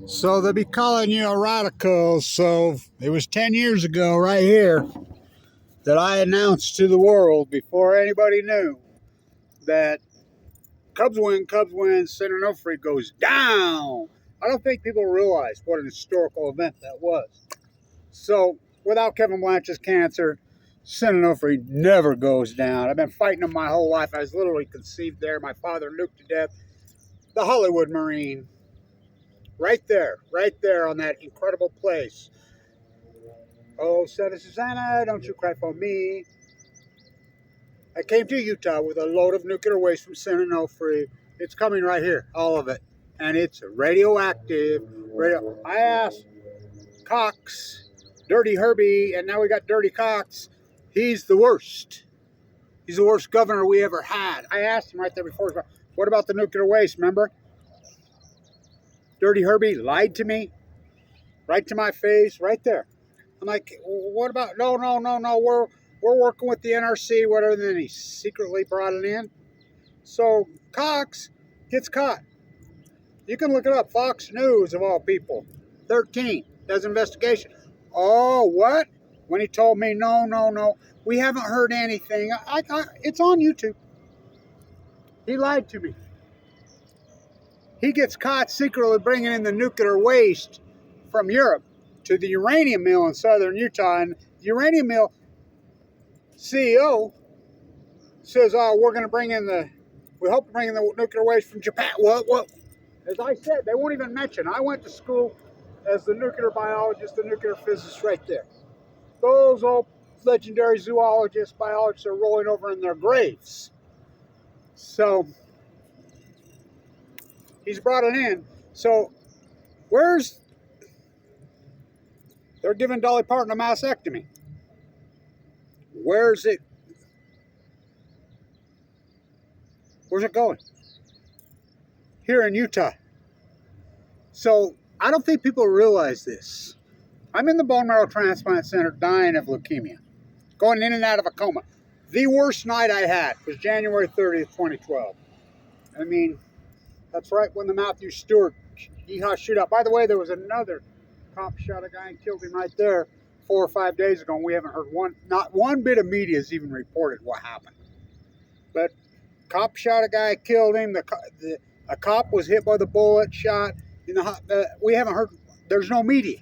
So they'll be calling you a radical. So it was 10 years ago right here that I announced to the world before anybody knew that Cubs win, San Onofre goes down. I don't think people realize what an historical event that was. So without Kevin Blanch's cancer, San Onofre never goes down. I've been fighting him my whole life. I was literally conceived there. My father nuked to death. The Hollywood Marine. Right there on that incredible place. Oh, Santa Susana, don't you cry for me. I came to Utah with a load of nuclear waste from San Onofre. It's coming right here, all of it. And it's radioactive. I asked Cox, Dirty Herbie, and now we got Dirty Cox. He's the worst. He's the worst governor we ever had. I asked him right there before, what about the nuclear waste, remember? Dirty Herbie lied to me, right to my face, right there. I'm like, what about, no, we're working with the NRC, whatever, and then he secretly brought it in. So Cox gets caught. You can look it up, Fox News of all people. 13, does investigation. Oh, what? When he told me, no, we haven't heard anything. It's on YouTube. He lied to me. He gets caught secretly bringing in the nuclear waste from Europe to the uranium mill in southern Utah. And the uranium mill CEO says, oh, we hope to bring in the nuclear waste from Japan. What? As I said, they won't even mention. I went to school as the nuclear biologist, the nuclear physicist right there. Those old legendary zoologists, biologists are rolling over in their graves. So he's brought it in. So they're giving Dolly Parton a mastectomy. Where's it going? Here in Utah. So I don't think people realize this. I'm in the bone marrow transplant center dying of leukemia, going in and out of a coma. The worst night I had was January 30th, 2012. I mean, that's right when the Matthew Stewart shootout. By the way, there was another cop shot a guy and killed him right there 4 or 5 days ago, and we haven't heard not one bit of media has even reported what happened. But cop shot a guy, killed him. A cop was hit by the bullet, shot. We haven't heard. There's no media.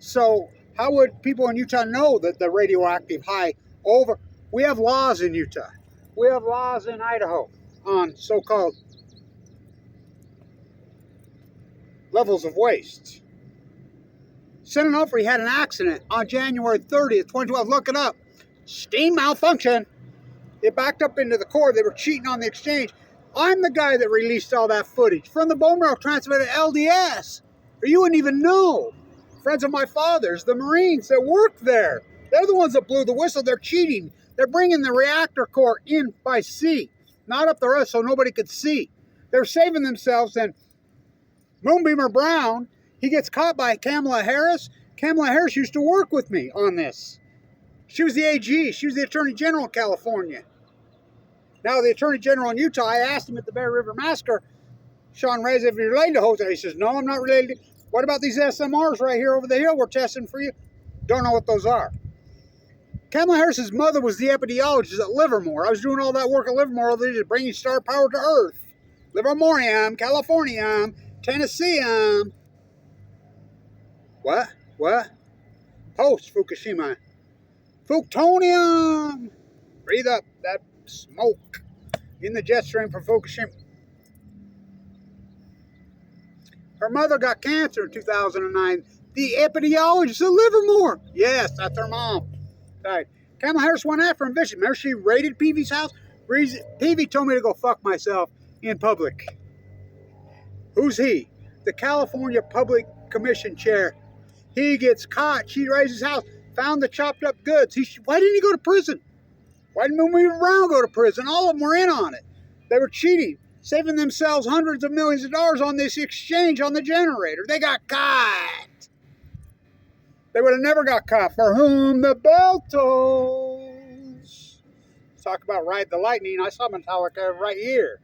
So how would people in Utah know that the radioactive high over? We have laws in Utah. We have laws in Idaho on so-called levels of waste. San Onofre had an accident on January 30th, 2012. Look it up. Steam malfunction. It backed up into the core. They were cheating on the exchange. I'm the guy that released all that footage from the bone marrow transplant at LDS. Or you wouldn't even know. Friends of my father's, the Marines that worked there. They're the ones that blew the whistle. They're cheating. They're bringing the reactor core in by sea, not up the rest so nobody could see. They're saving themselves. And Moonbeamer Brown, he gets caught by Kamala Harris. Kamala Harris used to work with me on this. She was the AG. She was the Attorney General in California. Now the Attorney General in Utah, I asked him at the Bear River Massacre, Sean Reyes, if you're related to Jose. He says, no, I'm not related. What about these SMRs right here over the hill we're testing for you? Don't know what those are. Kamala Harris's mother was the epidemiologist at Livermore. I was doing all that work at Livermore, just bringing star power to Earth. Livermorium, Californium, Tennesseeum. What? Post Fukushima. Fuktonium. Breathe up that smoke in the jet stream from Fukushima. Her mother got cancer in 2009. The epidemiologist at Livermore. Yes, that's her mom. Right. Kamala Harris went after him vicious. Remember she raided Peavy's house? Peavy told me to go fuck myself in public. Who's he? The California Public Commission chair. He gets caught. She raised his house, found the chopped up goods. Why didn't he go to prison? Why didn't Moonbeamer Brown go to prison? All of them were in on it. They were cheating, saving themselves hundreds of millions of dollars on this exchange on the generator. They got caught. They would have never got caught. For whom the bell tolls. Talk about ride the lightning. I saw Metallica right here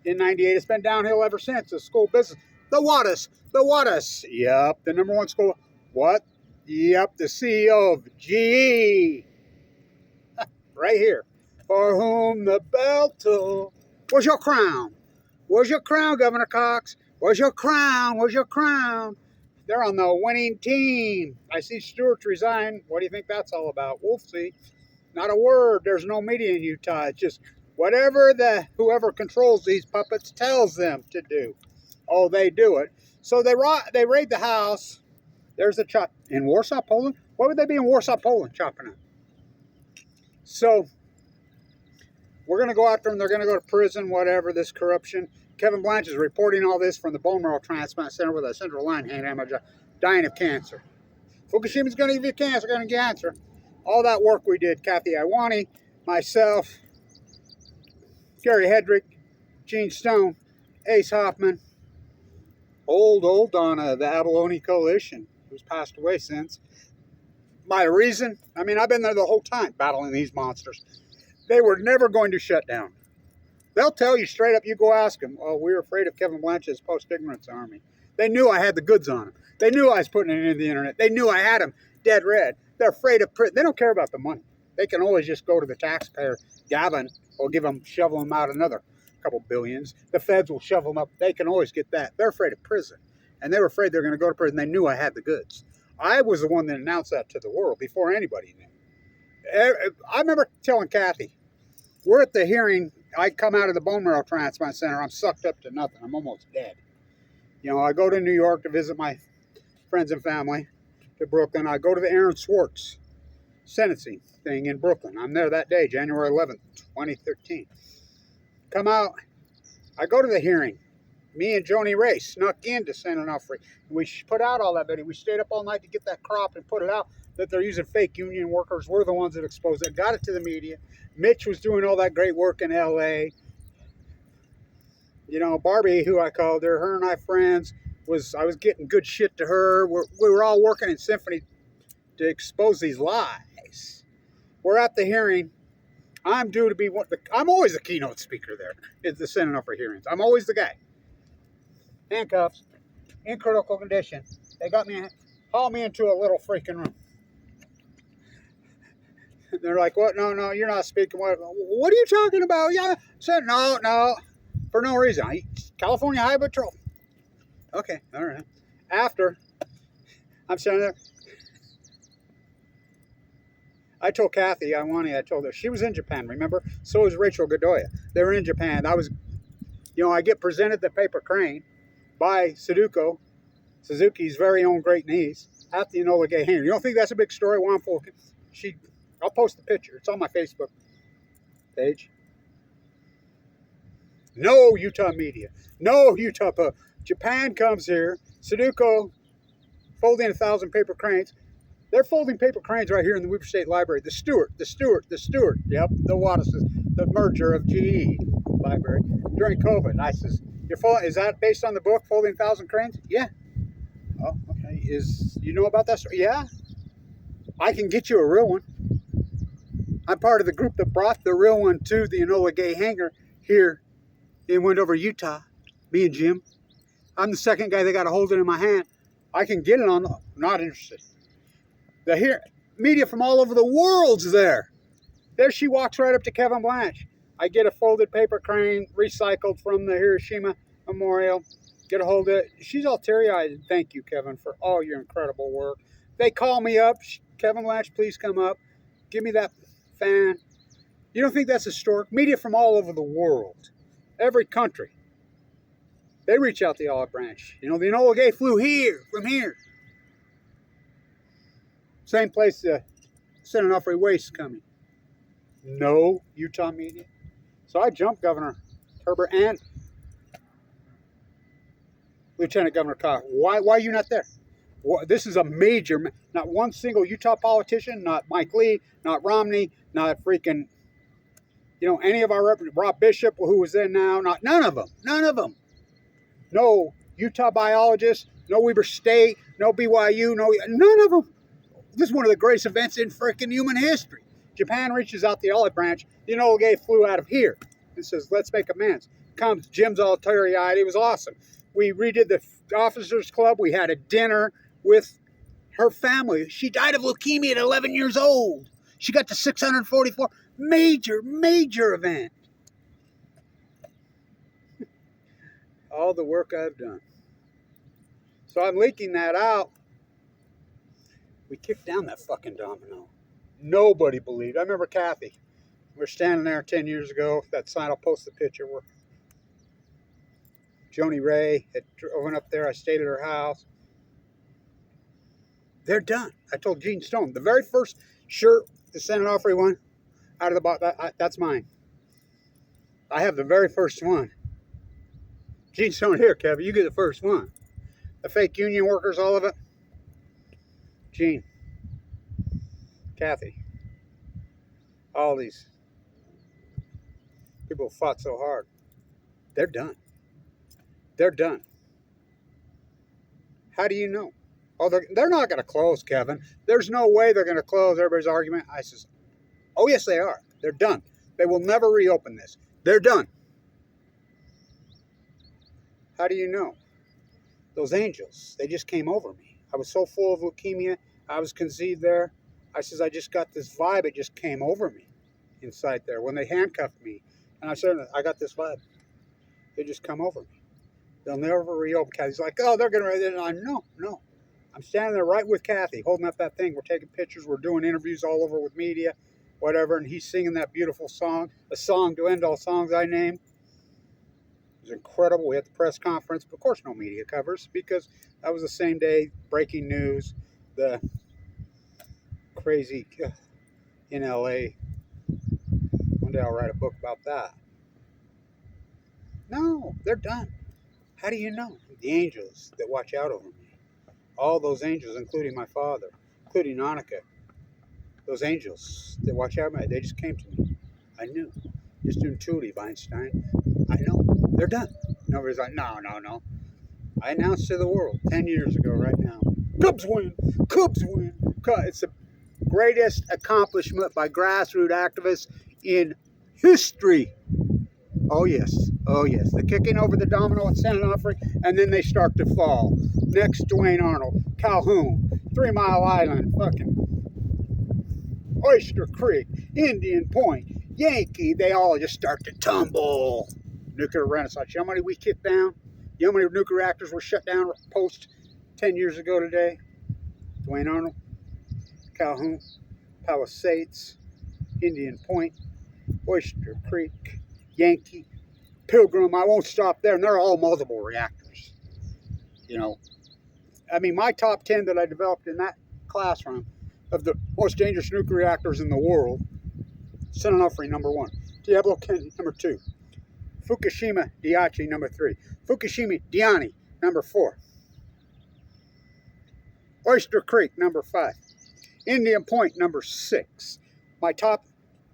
in '98. It's been downhill ever since. The school business. The Wattis. Yep, the #1 school. What? Yep, the CEO of GE. Right here. For whom the bell toll. Where's your crown? Where's your crown, Governor Cox? Where's your crown? Where's your crown? They're on the winning team. I see Stewart's resign. What do you think that's all about? We'll see. Not a word. There's no media in Utah. It's just whatever whoever controls these puppets tells them to do. Oh, they do it. So they raid the house. There's a chop in Warsaw, Poland. Why would they be in Warsaw, Poland, chopping it? So we're going to go after them. They're going to go to prison, whatever, this corruption. Kevin Blanch is reporting all this from the bone marrow transplant center with a central line hemorrhage, dying of cancer. Fukushima's going to give you cancer, going to get cancer. All that work we did, Kathy Iwani, myself, Gary Hedrick, Gene Stone, Ace Hoffman, old Donna, the Abalone Coalition, who's passed away since. My reason, I mean, I've been there the whole time battling these monsters. They were never going to shut down. They'll tell you straight up, you go ask them, oh, we were afraid of Kevin Blanch's post-ignorance army. They knew I had the goods on them. They knew I was putting it into the internet. They knew I had them dead red. They're afraid of prison. They don't care about the money. They can always just go to the taxpayer, Gavin, or shovel them out another couple billions. The feds will shovel them up. They can always get that. They're afraid of prison. And they were afraid they were going to go to prison. They knew I had the goods. I was the one that announced that to the world before anybody knew. I remember telling Kathy, we're at the hearing. I come out of the bone marrow transplant center. I'm sucked up to nothing. I'm almost dead. You know, I go to New York to visit my friends and family, to Brooklyn. I go to the Aaron Swartz sentencing thing in Brooklyn. I'm there that day, January 11th, 2013. Come out. I go to the hearing. Me and Joni Ray snuck into San Onofre. We put out all that video. We stayed up all night to get that crop and put it out that they're using fake union workers. We're the ones that exposed it. Got it to the media. Mitch was doing all that great work in L.A. You know, Barbie, who I called her and I friends, I was getting good shit to her. We were all working in symphony to expose these lies. We're at the hearing. I'm due to be I'm always the keynote speaker there at the San Onofre hearings. I'm always the guy. Handcuffs, in critical condition. They got me, hauled me into a little freaking room. They're like, what? No, you're not speaking. What are you talking about? Yeah, I said, no, for no reason. California Highway Patrol. Okay, all right. After, I'm sitting there. I told Kathy Iwani, I told her, she was in Japan, remember? So was Rachel Godoya. They were in Japan. I get presented the paper crane by Suzuki's very own great niece, at the Enola Gay Hangar. You don't think that's a big story? I'll post the picture. It's on my Facebook page. No Utah media. No Utah. Japan comes here. Sudoku folding 1,000 paper cranes. They're folding paper cranes right here in the Weber State Library. The Stewart. Yep, the Wattis, the merger of GE Library during COVID. And I says, is that based on the book, Folding 1,000 Cranes? Yeah. Oh, okay. You know about that story? Yeah. I can get you a real one. I'm part of the group that brought the real one to the Enola Gay Hangar here in Wendover, Utah. Me and Jim. I'm the second guy that got to hold it in my hand. I can get it on. Not interested. The media from all over the world's there. There she walks right up to Kevin Blanch. I get a folded paper crane recycled from the Hiroshima Memorial. Get a hold of it. She's all teary-eyed. Thank you, Kevin, for all your incredible work. They call me up. Kevin Blanch, please come up. Give me that fan. You don't think that's historic? Media from all over the world. Every country. They reach out to the olive branch. You know, the Enola Gay flew from here. Same place the San Onofre waste coming. No Utah media. So I jumped Governor Herbert and Lieutenant Governor Cox. Why are you not there? This is a major, not one single Utah politician, not Mike Lee, not Romney, not freaking, any of our representatives, Rob Bishop, who was there now, none of them. No Utah biologists, no Weber State, no BYU, none of them. This is one of the greatest events in freaking human history. Japan reaches out the olive branch. The Enola Gay flew out of here and says, let's make amends. Comes, Jim's all teary-eyed. It was awesome. We redid the officers club. We had a dinner with her family. She died of leukemia at 11 years old. She got to 644. Major event. All the work I've done. So I'm leaking that out. We kicked down that fucking domino. Nobody believed. I remember Kathy. We were standing there 10 years ago. That sign, I'll post the picture where Joni Ray had driven up there. I stayed at her house. They're done. I told Gene Stone, the very first shirt, the San Onofre one, out of the box, that's mine. I have the very first one. Gene Stone, here, Kevin, you get the first one. The fake union workers, all of it. Gene. Kathy. All these people who fought so hard. They're done. They're done. How do you know? Oh, they're not going to close, Kevin. There's no way they're going to close everybody's argument. I says, oh, yes, they are. They're done. They will never reopen this. They're done. How do you know? Those angels, they just came over me. I was so full of leukemia. I was conceived there. I says, I just got this vibe. It just came over me inside there when they handcuffed me. And I said, I got this vibe. They just come over me. They'll never reopen. Kathy's like, oh, they're going to. I'm no. I'm standing there right with Kathy, holding up that thing. We're taking pictures. We're doing interviews all over with media, whatever. And he's singing that beautiful song, a song to end all songs I named. It was incredible. We had the press conference. But of course, no media covers because that was the same day, breaking news, the crazy in L.A. One day I'll write a book about that. No, they're done. How do you know? The angels that watch out over me. All those angels, including my father, including Annika. Those angels that watch out over me, they just came to me. I knew. Just intuitive, Einstein. I know. They're done. Nobody's like, no. I announced to the world 10 years ago right now. Cubs win. Cubs win. It's the greatest accomplishment by grassroots activists in history. Oh, yes. They're kicking over the domino at San Onofre, and then they start to fall. Next, Dwayne Arnold, Calhoun, 3 Mile Island, fucking Oyster Creek, Indian Point, Yankee. They all just start to tumble. Nuclear renaissance. You know how many we kicked down? You know how many nuclear reactors were shut down post 10 years ago today? Dwayne Arnold, Calhoun, Palisades, Indian Point, Oyster Creek, Yankee, Pilgrim. I won't stop there. And they're all multiple reactors. You know, I mean, my top 10 that I developed in that classroom of the most dangerous nuclear reactors in the world, San Onofre, number 1. Diablo Canyon, number 2. Fukushima Daiichi, number 3. Fukushima Diani, number 4. Oyster Creek, number 5. Indian Point, number 6. My top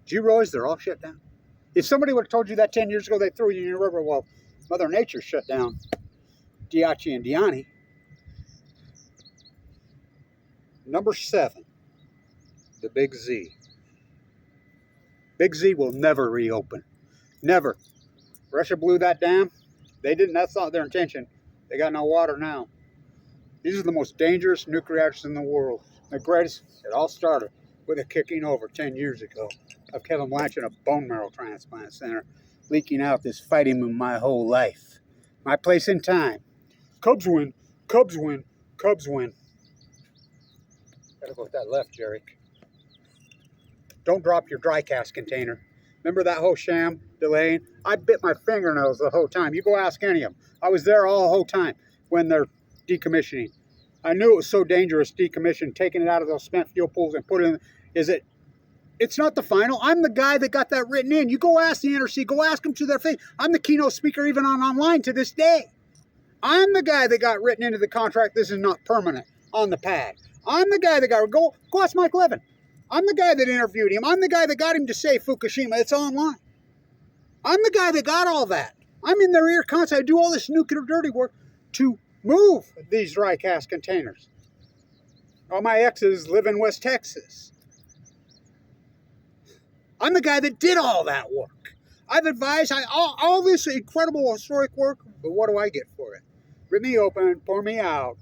G-Roys, they're all shut down. If somebody would have told you that 10 years ago, they threw you in the river, well, Mother Nature shut down Daiichi and Diani. Number 7, the Big Z. Big Z will never reopen. Never. Russia blew that dam. They didn't. That's not their intention. They got no water now. These are the most dangerous nuclear reactors in the world. The greatest. It all started with a kicking over 10 years ago of Kevin Blanchard in a bone marrow transplant center, leaking out this fighting with my whole life. My place in time. Cubs win. Cubs win. Cubs win. Gotta go with that left, Jerry. Don't drop your dry cast container. Remember that whole sham delaying? I bit my fingernails the whole time. You go ask any of them. I was there all the whole time when they're decommissioning. I knew it was so dangerous, decommission, taking it out of those spent fuel pools and putting it in. It's not the final. I'm the guy that got that written in. You go ask the NRC, go ask them to their face. I'm the keynote speaker even online to this day. I'm the guy that got written into the contract. This is not permanent on the pad. I'm the guy that go ask Mike Levin. I'm the guy that interviewed him. I'm the guy that got him to say Fukushima. It's online. I'm the guy that got all that. I'm in their ear constantly. I do all this nuclear dirty work to move these dry cast containers. All my exes live in West Texas. I'm the guy that did all that work. I've advised all this incredible historic work, but what do I get for it? Rip me open, pour me out.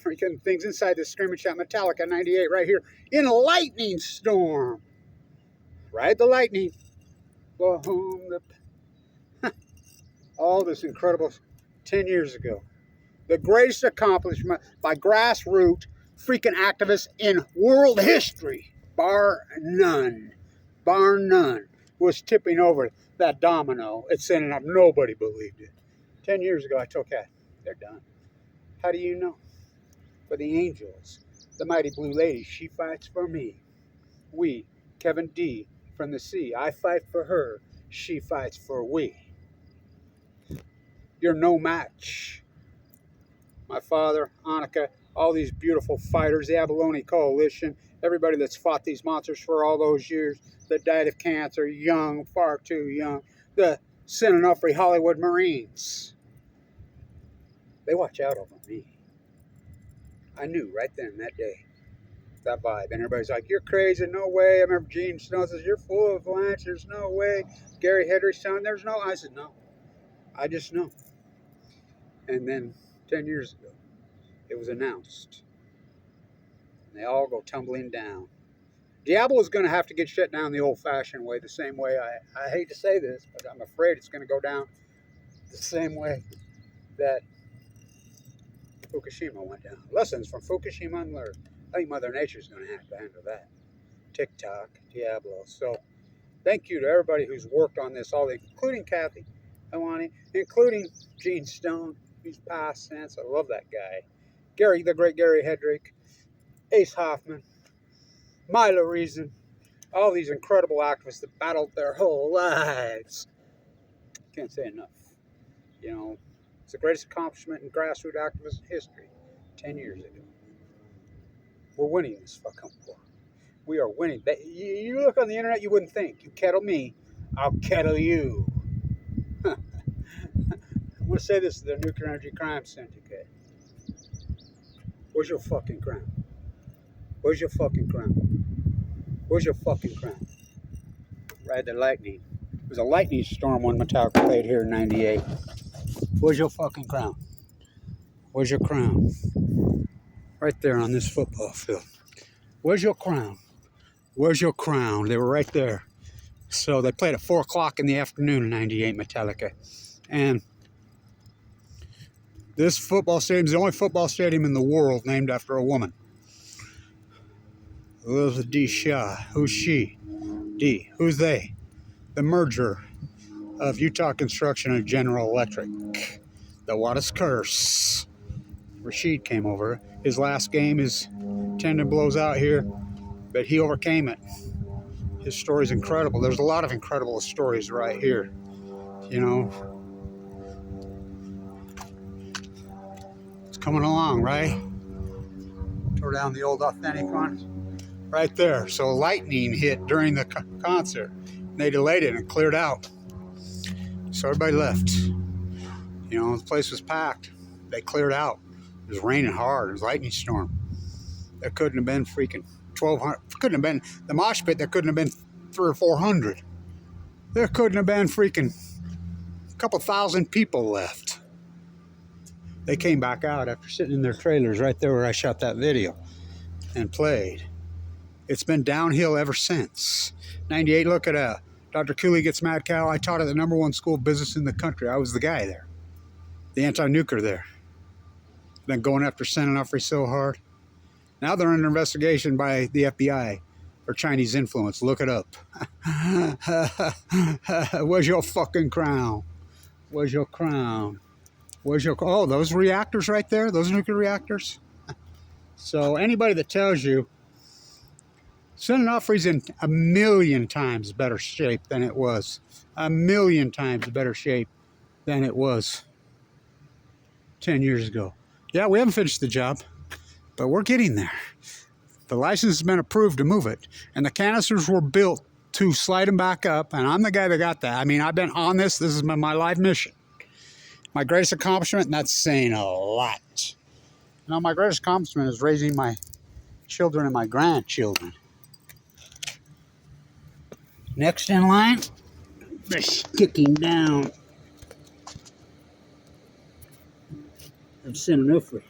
Freaking things inside the Screaming Shot Metallica 98 right here in a lightning storm. Ride the lightning. Boom. All this incredible 10 years ago. The greatest accomplishment by grassroots freaking activists in world history. Bar none. Bar none. Was tipping over that domino. It's sending up. Nobody believed it. 10 years ago, I told Kat, they're done. How do you know? For the angels, the mighty blue lady, she fights for me. We, Kevin D. from the sea, I fight for her. She fights for we. You're no match. My father, Annika, all these beautiful fighters, the Abalone Coalition, everybody that's fought these monsters for all those years, that died of cancer, young, far too young, the St. Onofre Hollywood Marines. They watch out over me. I knew right then, that day, that vibe. And everybody's like, you're crazy, no way. I remember Gene Snow says, you're full of lunch, there's no way. Gary Hedrick's telling, there's no. I said, no. I just know. And then 10 years ago, it was announced. And they all go tumbling down. Diablo is going to have to get shut down the old-fashioned way, the same way. I hate to say this, but I'm afraid it's going to go down the same way that Fukushima went down. Lessons from Fukushima unlearned. I think Mother Nature is going to have to handle that. TikTok, Diablo. So thank you to everybody who's worked on this, including Kathy Iwani, including Gene Stone, who's past since. I love that guy. Gary, the great Gary Hedrick, Ace Hoffman, Milo Reason, all these incredible activists that battled their whole lives. Can't say enough. You know, it's the greatest accomplishment in grassroots activism history 10 years ago. We're winning this fucking war. We are winning. You look on the internet, you wouldn't think. You kettle me, I'll kettle you. I'm going to say this to the Nuclear Energy Crime Syndicate. Where's your fucking crown? Where's your fucking crown? Where's your fucking crown? Ride the lightning. It was a lightning storm when Metallica played here in 98. Where's your fucking crown? Where's your crown? Right there on this football field. Where's your crown? Where's your crown? They were right there. So they played at 4 o'clock in the afternoon in 98, Metallica. And this football stadium is the only football stadium in the world named after a woman. Elizabeth D. Shaw. Who's she? D. Who's they? The merger of Utah Construction and General Electric. The Wattis curse. Rashid came over. His last game, his tendon blows out here, but he overcame it. His story's incredible. There's a lot of incredible stories right here. You know, it's coming along, right? Tore down the old authentic ones. Right there. So lightning hit during the concert. They delayed it and cleared out. So everybody left. You know, the place was packed. They cleared out. It was raining hard. It was a lightning storm. There couldn't have been freaking 1,200. Couldn't have been the mosh pit. There couldn't have been 300 or 400. There couldn't have been freaking a couple thousand people left. They came back out after sitting in their trailers right there where I shot that video and played. It's been downhill ever since. 98, look at Dr. Cooley gets mad cow. I taught at the #1 school of business in the country. I was the guy there. The anti-nuker there. Been going after St. Onofre so hard. Now they're under investigation by the FBI for Chinese influence. Look it up. Where's your fucking crown? Where's your crown? Where's your... Oh, those reactors right there? Those nuclear reactors? So anybody that tells you St. Onofre's in a million times better shape than it was. A million times better shape than it was 10 years ago. Yeah, we haven't finished the job, but we're getting there. The license has been approved to move it, and the canisters were built to slide them back up, and I'm the guy that got that. I mean, I've been on this. This is my life mission. My greatest accomplishment, and that's saying a lot. You know, my greatest accomplishment is raising my children and my grandchildren. Next in line, they're kicking down. from San Onofre.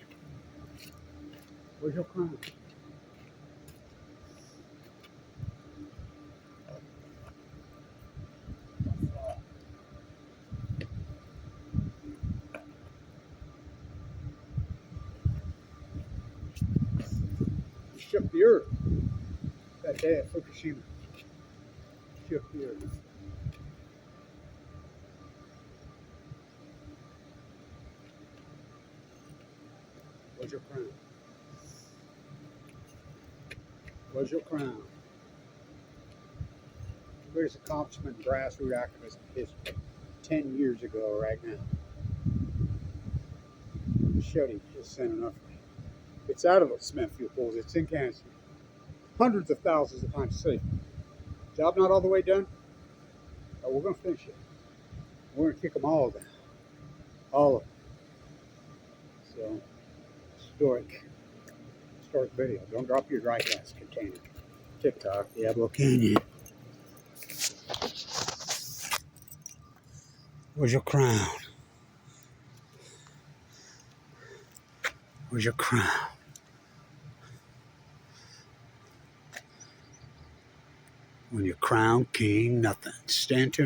Where's your crown? Shook the earth that day at Fukushima. Shook the earth. Where's your crown? Where's your crown? Greatest accomplishment in grassroots activism history. 10 years ago right now. Shutting is San Onofre. It's out of the cement fuel pools. It's in Kansas. Hundreds of thousands of times safe. Job not all the way done, but we're going to finish it. We're going to kick them all down. All of them. So, historic video. Don't drop your dry gas container. TikTok, Diablo Canyon. Where's your crown? Where's your crown? When you crown king, nothing. Stand tuned.